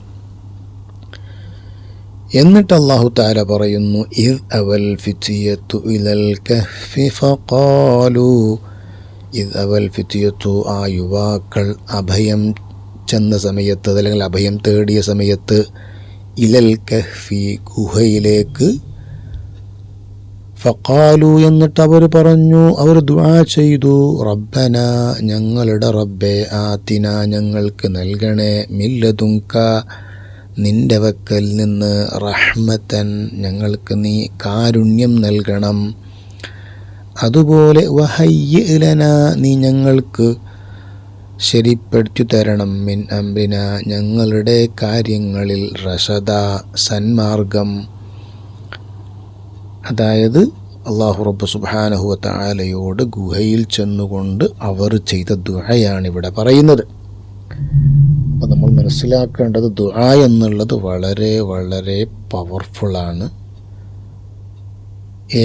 എന്നിട്ട് അല്ലാഹു തആല പറയുന്നു, ഇദ് അവൽ ഫിത്യത്തു ഇലൽ കഹ്ഫി ഫഖാലു. ഇദ് അവൽ ഫിത്യത്തു, ആ യുവാക്കൾ അഭയം ചെന്ന സമയത്ത്, അല്ലെങ്കിൽ അഭയം തേടിയ സമയത്ത്, ഇലൽ കഹ്ഫി, ഗുഹയിലേക്ക്, ഫഖാലു, എന്നിട്ട് അവർ പറഞ്ഞു, അവർ ദുആ ചെയ്തു, റബ്ബന, ഞങ്ങളുടെ റബ്ബേ, ആതിന, ഞങ്ങൾക്ക് നൽകണേ, മില്ലദുങ്ക, നിന്റെ വക്കൽ നിന്ന്, റഹ്മത്തൻ, ഞങ്ങൾക്ക് നീ കാരുണ്യം നൽകണം, അതുപോലെ വഹയ്യി ലനാ, നീ ഞങ്ങൾക്ക് ശരിപ്പെടുത്തി തരണം, മിൻ അംറിന, ഞങ്ങളുടെ കാര്യങ്ങളിൽ, റഷദ, സന്മാർഗം. അതായത് അല്ലാഹു റബ്ബ് സുബ്ഹാനഹു വ തആലയോട് ഗുഹയിൽ ചെന്നുകൊണ്ട് അവർ ചെയ്ത ദുആയാണ് ഇവിടെ പറയുന്നത്. അപ്പോൾ നമ്മൾ മനസ്സിലാക്കേണ്ടത് ദുആ എന്നുള്ളത് വളരെ വളരെ പവർഫുള്ളാണ്.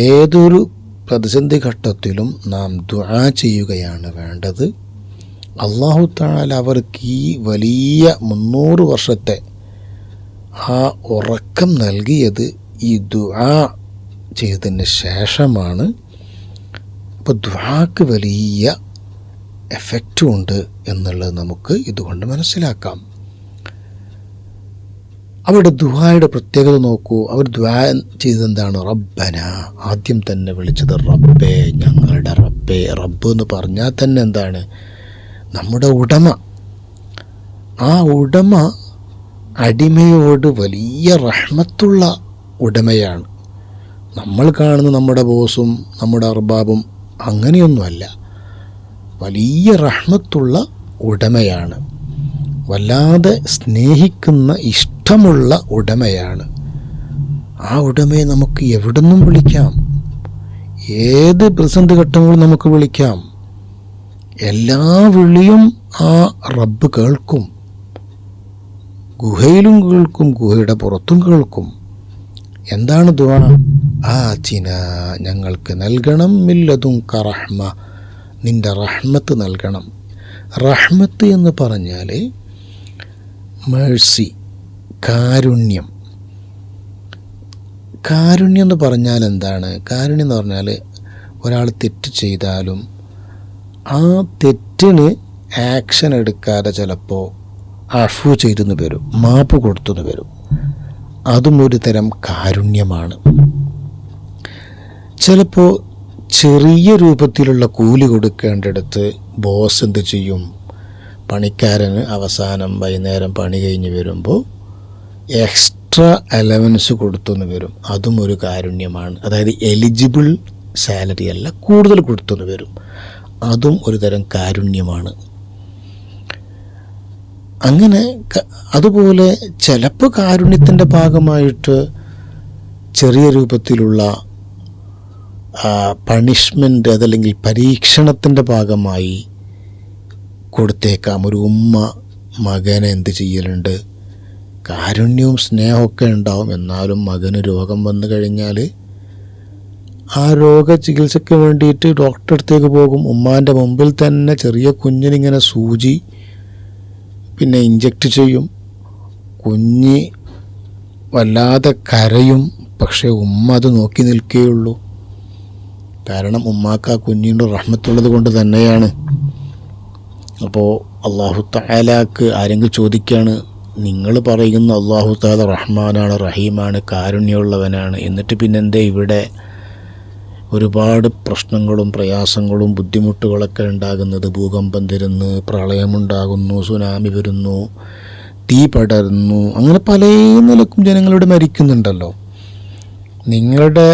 ഏതൊരു പ്രതിസന്ധി ഘട്ടത്തിലും നാം ദുആ ചെയ്യുകയാണ് വേണ്ടത്. അല്ലാഹു തആല അവർക്ക് ഈ വലിയ 300 വർഷത്തെ ആ ഉറക്കം നൽകിയത് ഈ ദുആ ചെയ്തതിന് ശേഷമാണ്. അപ്പോൾ ദുആക്ക് വലിയ എഫക്റ്റുണ്ട് എന്നുള്ളത് നമുക്ക് ഇതുകൊണ്ട് മനസ്സിലാക്കാം. അവരുടെ ദുആയുടെ പ്രത്യേകത നോക്കൂ. അവർ ദുആ ചെയ്തെന്താണ്? റബ്ബന, ആദ്യം തന്നെ വിളിച്ചത് റബ്ബേ, ഞങ്ങളുടെ റബ്ബേ. റബ്ബ് എന്ന് പറഞ്ഞാൽ തന്നെ എന്താണ്? നമ്മുടെ ഉടമ. ആ ഉടമ അടിമയോട് വലിയ റഹ്മത്തുള്ള ഉടമയാണ്. നമ്മൾ കാണുന്ന നമ്മുടെ ബോസും നമ്മുടെ അർബാബും അങ്ങനെയൊന്നുമല്ല. വലിയ റഹ്മത്തുള്ള ഉടമയാണ്. വല്ലാതെ സ്നേഹിക്കുന്ന, ഇഷ്ടമുള്ള ഇഷ്ടമുള്ള ഉടമയാണ്. ആ ഉടമയെ നമുക്ക് എവിടെ നിന്നും വിളിക്കാം, ഏത് പ്രതിസന്ധി ഘട്ടങ്ങളും നമുക്ക് വിളിക്കാം. എല്ലാ വിളിയും ആ റബ്ബ് കേൾക്കും. ഗുഹയിലും കേൾക്കും, ഗുഹയുടെ പുറത്തും കേൾക്കും. എന്താണ് ദുആ? ആതിന, ഞങ്ങൾക്ക് നൽകണം, മില്ലതുൻക റഹ്മ, നിൻ്റെ റഹ്മത്ത് നൽകണം. റഹ്മത്ത് എന്ന് പറഞ്ഞാൽ മേഴ്സി, കാരുണ്യം. കാരുണ്യം എന്ന് പറഞ്ഞാൽ എന്താണ്? കാരുണ്യം എന്ന് പറഞ്ഞാൽ ഒരാൾ തെറ്റ് ചെയ്താലും ആ തെറ്റിന് ആക്ഷൻ എടുക്കാതെ ചിലപ്പോൾ അഫു ചെയ്തെന്ന് വരും, മാപ്പ് കൊടുത്തെന്ന് വരും. അതും ഒരു തരം കാരുണ്യമാണ്. ചിലപ്പോൾ ചെറിയ രൂപത്തിലുള്ള കൂലി കൊടുക്കേണ്ടടുത്ത് ബോസ് എന്ത് ചെയ്യും? പണിക്കാരന് അവസാനം വൈകുന്നേരം പണി കഴിഞ്ഞ് വരുമ്പോൾ എക്സ്ട്രാ അലവൻസ് കൊടുത്തെന്ന് വരും. അതും ഒരു കാരുണ്യമാണ്. അതായത് എലിജിബിൾ സാലറി അല്ല, കൂടുതൽ കൊടുത്തെന്ന് വരും. അതും ഒരു തരം കാരുണ്യമാണ്. അങ്ങനെ അതുപോലെ ചിലപ്പോൾ കാരുണ്യത്തിൻ്റെ ഭാഗമായിട്ട് ചെറിയ രൂപത്തിലുള്ള പണിഷ്മെൻ്റ്, അതല്ലെങ്കിൽ പരീക്ഷണത്തിൻ്റെ ഭാഗമായി കൊടുത്തേക്കാം. ഒരു ഉമ്മ മകനെ എന്ത് ചെയ്യലുണ്ട്? കാരുണ്യവും സ്നേഹമൊക്കെ ഉണ്ടാവും. എന്നാലും മകന് രോഗം വന്നു കഴിഞ്ഞാൽ ആ രോഗ ചികിത്സയ്ക്ക് വേണ്ടിയിട്ട് ഡോക്ടറെ അടുത്തേക്ക് പോകും. ഉമ്മാൻ്റെ മുമ്പിൽ തന്നെ ചെറിയ കുഞ്ഞിനിങ്ങനെ സൂചി പിന്നെ ഇഞ്ചക്റ്റ് ചെയ്യും. കുഞ്ഞ് വല്ലാതെ കരയും, പക്ഷേ ഉമ്മ അത് നോക്കി നിൽക്കുകയുള്ളൂ. കാരണം ഉമ്മാക്ക് ആ കുഞ്ഞിൻ്റെ റഹ്മത്തുള്ളത് കൊണ്ട് തന്നെയാണ്. അപ്പോൾ അല്ലാഹു തആലാക്ക് ആരെങ്കിലും ചോദിക്കുകയാണ്, നിങ്ങൾ പറയുന്ന അല്ലാഹു തആല റഹ്മാനാണ്, റഹീമാണ്, കാരുണ്യമുള്ളവനാണ്, എന്നിട്ട് പിന്നെന്തേ ഇവിടെ ഒരുപാട് പ്രശ്നങ്ങളും പ്രയാസങ്ങളും ബുദ്ധിമുട്ടുകളൊക്കെ ഉണ്ടാകുന്നത്? ഭൂകമ്പം തരുന്നു, പ്രളയമുണ്ടാകുന്നു, സുനാമി വരുന്നു, തീ പടരുന്നു, അങ്ങനെ പല നിലക്കും ജനങ്ങളുടെ മരിക്കുന്നുണ്ടല്ലോ. നിങ്ങളുടെ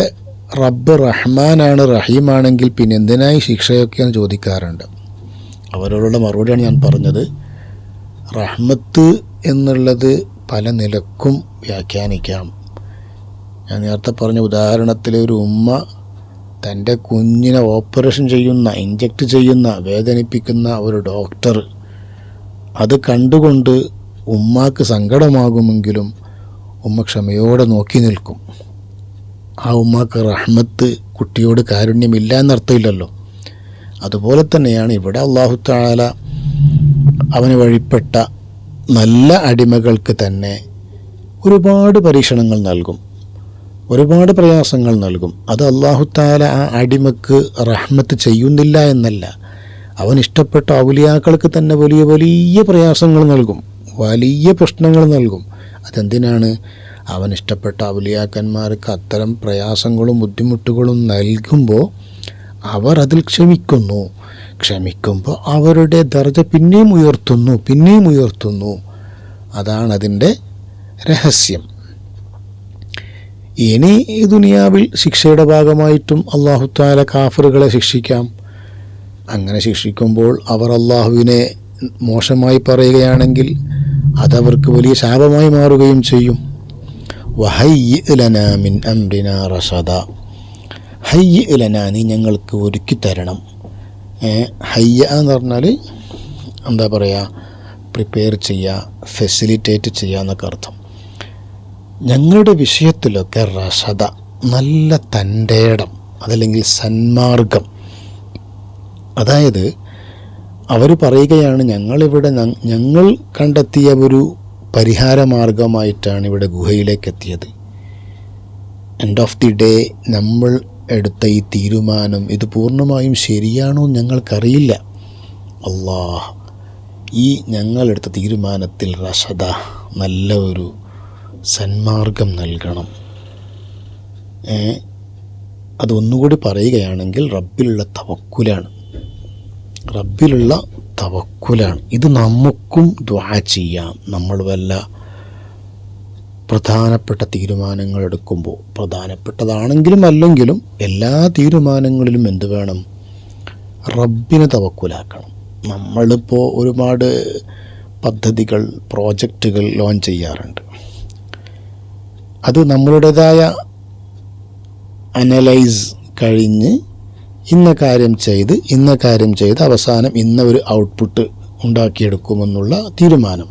റബ്ബ് റഹ്മാനാണ്, റഹീമാണെങ്കിൽ പിന്നെ എന്തിനായി ശിക്ഷയൊക്കെയാണ് ചോദിക്കാറുണ്ട്. അവരോടുള്ള മറുപടിയാണ് ഞാൻ പറഞ്ഞത്. റഹ്മത്ത് എന്നുള്ളത് പല നിലക്കും വ്യാഖ്യാനിക്കാം. ഞാൻ നേരത്തെ പറഞ്ഞ ഉദാഹരണത്തിൽ ഒരു ഉമ്മ തൻ്റെ കുഞ്ഞിനെ ഓപ്പറേഷൻ ചെയ്യുന്ന, ഇഞ്ചക്റ്റ് ചെയ്യുന്ന, വേദനിപ്പിക്കുന്ന ഒരു ഡോക്ടർ, അത് കണ്ടുകൊണ്ട് ഉമ്മാക്ക് സങ്കടമാകുമെങ്കിലും ഉമ്മ ക്ഷമയോടെ നോക്കി നിൽക്കും. ആ ഉമ്മാക്ക് റഹ്മത്ത്, കുട്ടിയോട് കാരുണ്യമില്ല എന്നർത്ഥമില്ലല്ലോ. അതുപോലെ തന്നെയാണ് ഇവിടെ അല്ലാഹു തആല അവന് വഴിപ്പെട്ട നല്ല അടിമകൾക്ക് തന്നെ ഒരുപാട് പരീക്ഷണങ്ങൾ നൽകും, ഒരുപാട് പ്രയാസങ്ങൾ നൽകും. അത് അല്ലാഹു തആല ആ അടിമക്ക് റഹ്മത്ത് ചെയ്യുന്നില്ല എന്നല്ല, അവൻ ഇഷ്ടപ്പെട്ട ഔലിയാക്കൾക്ക് തന്നെ വലിയ വലിയ പ്രയാസങ്ങൾ നൽകും, വലിയ പ്രശ്നങ്ങൾ നൽകും. അതെന്തിനാണ്? അവൻ ഇഷ്ടപ്പെട്ട ഔലിയാക്കന്മാർക്ക് അത്തരം പ്രയാസങ്ങളും ബുദ്ധിമുട്ടുകളും നൽകുമ്പോൾ അവർ അതിൽ ക്ഷമിക്കുന്നു. ക്ഷമിക്കുമ്പോൾ അവരുടെ ദർജ പിന്നെയും ഉയർത്തുന്നു. അതാണ് അതിൻ്റെ രഹസ്യം. ഇനി ഈ ദുനിയാവിൽ ശിക്ഷയുടെ ഭാഗമായിട്ടും അല്ലാഹു തആല കാഫിറുകളെ ശിക്ഷിക്കാം. അങ്ങനെ ശിക്ഷിക്കുമ്പോൾ അവർ അല്ലാഹുവിനെ മോശമായി പറയുകയാണെങ്കിൽ അതവർക്ക് വലിയ ശാപമായി മാറുകയും ചെയ്യും. വഹയ്യിഅ് ലനാ മിൻ അംരിനാ റശദ, ഹയ്യിഅ് ലനാ, നീ ഞങ്ങൾക്ക് ഒരുക്കി തരണം. ഹയ്യ എന്ന് പറഞ്ഞാൽ എന്താ പറയുക, പ്രിപ്പയർ ചെയ്യുക, ഫെസിലിറ്റേറ്റ് ചെയ്യുക എന്നൊക്കെ അർത്ഥം. ഞങ്ങളുടെ വിഷയത്തിലൊക്കെ റശദ, നല്ല തൻ്റെ ഇടം, അതല്ലെങ്കിൽ സന്മാർഗം. അതായത് അവർ പറയുകയാണ്, ഞങ്ങൾ കണ്ടെത്തിയ ഒരു പരിഹാരമാർഗമായിട്ടാണ് ഇവിടെ ഗുഹയിലേക്ക് എത്തിയത്. എൻഡ് ഓഫ് ദി ഡേ നമ്മൾ എടുത്ത ഈ തീരുമാനം ഇത് പൂർണ്ണമായും ശരിയാണോ ഞങ്ങൾക്കറിയില്ല. അല്ലാഹ്, ഈ ഞങ്ങളെടുത്ത തീരുമാനത്തിൽ റശദ, നല്ല ഒരു സന്മാർഗം നൽകണം. അതൊന്നുകൂടി പറയുകയാണെങ്കിൽ റബ്ബിലുള്ള തവക്കുലാണ്. ഇത് നമുക്കും ദുആ ചെയ്യാം. നമ്മൾ വല്ല പ്രധാനപ്പെട്ട തീരുമാനങ്ങൾ എടുക്കുമ്പോൾ, പ്രധാനപ്പെട്ടതാണെങ്കിലും അല്ലെങ്കിലും എല്ലാ തീരുമാനങ്ങളിലും എന്ത് വേണം? റബ്ബിനെ തവക്കുലാക്കണം. നമ്മളിപ്പോൾ ഒരുപാട് പദ്ധതികൾ, പ്രോജക്റ്റുകൾ ലോഞ്ച് ചെയ്യാറുണ്ട്. അത് നമ്മളുടേതായ അനലൈസ് കഴിഞ്ഞ് ഇന്ന കാര്യം ചെയ്ത് അവസാനം ഇന്ന ഒരു ഔട്ട്പുട്ട് ഉണ്ടാക്കിയെടുക്കുമെന്നുള്ള തീരുമാനം.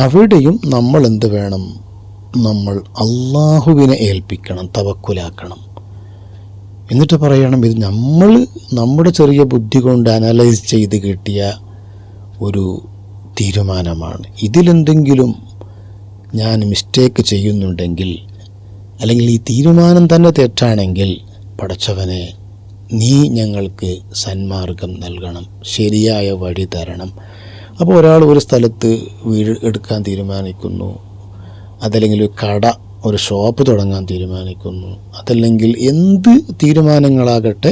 അവിടെയും നമ്മൾ എന്ത് വേണം? നമ്മൾ അള്ളാഹുവിനെ ഏൽപ്പിക്കണം, തവക്കുലാക്കണം. എന്നിട്ട് പറയണം, ഇത് നമ്മുടെ ചെറിയ ബുദ്ധി കൊണ്ട് അനലൈസ് ചെയ്ത് കിട്ടിയ ഒരു തീരുമാനമാണ്. ഇതിലെന്തെങ്കിലും ഞാൻ മിസ്റ്റേക്ക് ചെയ്യുന്നുണ്ടെങ്കിൽ, അല്ലെങ്കിൽ ഈ തീരുമാനം തന്നെ തെറ്റാണെങ്കിൽ, പടച്ചവനെ നീ ഞങ്ങൾക്ക് സന്മാർഗം നൽകണം, ശരിയായ വഴി തരണം. അപ്പോൾ ഒരാൾ ഒരു സ്ഥലത്ത് വീട് എടുക്കാൻ തീരുമാനിക്കുന്നു, അതല്ലെങ്കിൽ ഒരു കട, ഒരു ഷോപ്പ് തുടങ്ങാൻ തീരുമാനിക്കുന്നു, അതല്ലെങ്കിൽ എന്ത് തീരുമാനങ്ങളാകട്ടെ,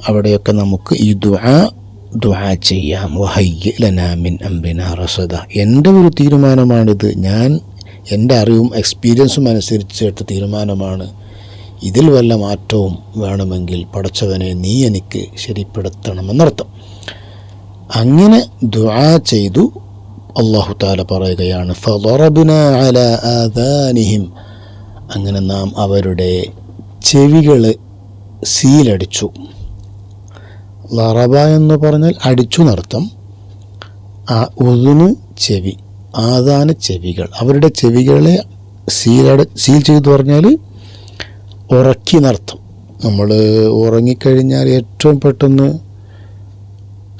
അവിടെയൊക്കെ നമുക്ക് ഈ ദുആ ചെയ്യാം. വഹയ്യ ലനാ മിൻ അംരിനാ റസദ. എൻ്റെ ഒരു തീരുമാനമാണിത്, ഞാൻ എൻ്റെ അറിവും എക്സ്പീരിയൻസും അനുസരിച്ച് എടുത്ത തീരുമാനമാണ്. ഇതിൽ വല്ല മാറ്റവും വേണമെങ്കിൽ പടച്ചവനെ നീ എനിക്ക് ശരിപ്പെടുത്തണമെന്നർത്ഥം. അങ്ങനെ ദുആ ചെയ്തു അല്ലാഹു തആല പറയുകയാണ്, ഫളറബ്നാ അലാ ആദാനിഹിം. അങ്ങനെ നാം അവരുടെ ചെവികൾ സീലടിച്ചു. ലറബ എന്ന് പറഞ്ഞാൽ അടിച്ചു എന്നർത്ഥം. ഉദുന് ചെവി, ആദാന് ചെവികൾ. അവരുടെ ചെവികളെ സീൽ ചെയ്തു പറഞ്ഞാൽ ഉറക്കി എന്നർത്ഥം. നമ്മൾ ഉറങ്ങിക്കഴിഞ്ഞാൽ ഏറ്റവും പെട്ടെന്ന്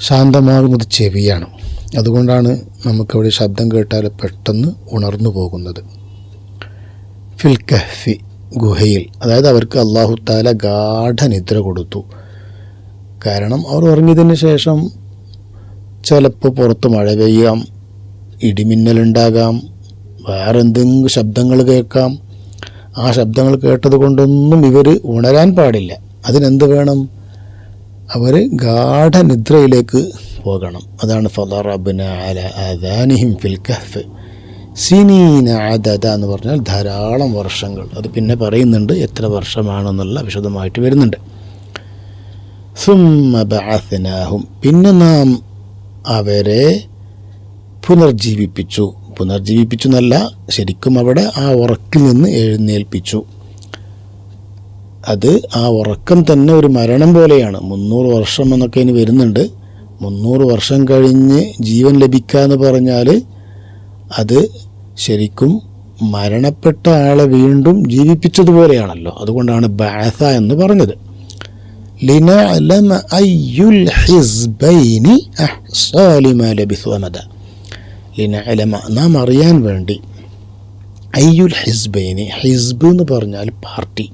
ശാന്തമാകുന്നത് ചെവിയാണ്. അതുകൊണ്ടാണ് നമുക്കവിടെ ശബ്ദം കേട്ടാൽ പെട്ടെന്ന് ഉണർന്നു പോകുന്നത്. ഫിൽ കഹ്ഫി, ഗുഹയിൽ. അതായത് അവർക്ക് അല്ലാഹു തആല ഗാഠനിദ്ര കൊടുത്തു. കാരണം അവർ ഉറങ്ങിയതിന് ശേഷം ചിലപ്പോൾ പുറത്ത് മഴ പെയ്യാം, ഇടിമിന്നലുണ്ടാകാം, വേറെ എന്തെങ്കിലും ശബ്ദങ്ങൾ കേൾക്കാം. ആ ശബ്ദങ്ങൾ കേട്ടത് കൊണ്ടൊന്നും ഇവർ ഉണരാൻ പാടില്ല. അതിനെന്ത് വേണം? അവർ ഗാഠനിദ്രയിലേക്ക് പോകണം. അതാണ് ഫളറബ്നാ അലാ ആദാനിഹിം ഫിൽ കഹ്ഫ് സിനീന അദദ എന്ന് പറഞ്ഞാൽ ധാരാളം വർഷങ്ങൾ. അത് പിന്നെ പറയുന്നുണ്ട് എത്ര വർഷമാണെന്നുള്ള വിശദമായിട്ട് വരുന്നുണ്ട്. സുമ്മ ബഅസ്നാഹും, പിന്നെ നാം അവരെ പുനർജീവിപ്പിച്ചു എന്നല്ല, ശരിക്കും അവിടെ ആ ഉറക്കിൽ നിന്ന് എഴുന്നേൽപ്പിച്ചു. അത് ആ ഉറക്കം തന്നെ ഒരു മരണം പോലെയാണ്. 300 വർഷം എന്നൊക്കെ ഇനി വരുന്നുണ്ട്. 300 വർഷം കഴിഞ്ഞ് ജീവൻ ലഭിക്കുക എന്ന് പറഞ്ഞാൽ അത് ശരിക്കും മരണപ്പെട്ട ആളെ വീണ്ടും ജീവിപ്പിച്ചതുപോലെയാണല്ലോ. അതുകൊണ്ടാണ് ബഅസ എന്ന് പറഞ്ഞത്. ലിനഅലമ അയ്യുൽ ഹിസ്ബൈനി അഹ്സാ ലിമാ ലബിസു അമദ. ലിനഅലമ, നാം അറിയാൻ വേണ്ടി. അയ്യുൽ ഹിസ്ബൈനി, ഹിസ്ബ് എന്ന് പറഞ്ഞാൽ പാർട്ടി.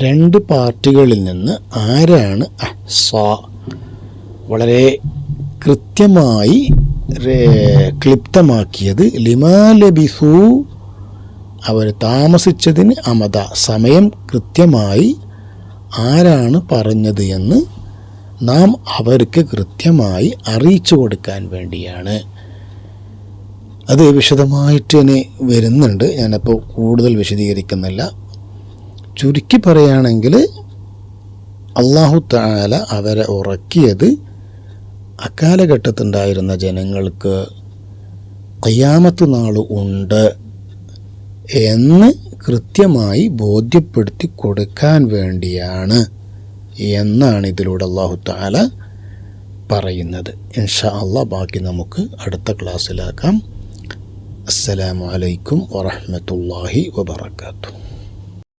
2 പാർട്ടികളിൽ നിന്ന് ആരാണ് അഹ്സാ, വളരെ കൃത്യമായി ക്ലിപ്തമാക്കിയത്, ലിമാ ലബിസു, അവർ താമസിച്ചതിന്, അമദ, സമയം കൃത്യമായി ആരാണ് പറഞ്ഞത് എന്ന് നാം അവർക്ക് കൃത്യമായി അറിയിച്ചു കൊടുക്കാൻ വേണ്ടിയാണ്. അത് വിശദമായിട്ട് ഇനി വരുന്നുണ്ട്, ഞാനപ്പോൾ കൂടുതൽ വിശദീകരിക്കുന്നില്ല. ചുരുക്കി പറയുകയാണെങ്കിൽ അല്ലാഹു തആല അവരെ ഉറക്കിയത് അക്കാലഘട്ടത്തുണ്ടായിരുന്ന ജനങ്ങൾക്ക് ഖിയാമത്ത് നാൾ ഉണ്ട് എന്ന് കൃത്യമായി ബോധ്യപ്പെടുത്തി കൊടുക്കാൻ വേണ്ടിയാണ് എന്നാണ് ഇതിലൂടെ അല്ലാഹു തആല പറയുന്നത്. ഇൻഷാ അല്ലാഹ് ബാക്കി നമുക്ക് അടുത്ത ക്ലാസ്സിലാക്കാം. അസ്സലാമു അലൈക്കും വറഹ്മത്തുള്ളാഹി വബറകാതുഹു.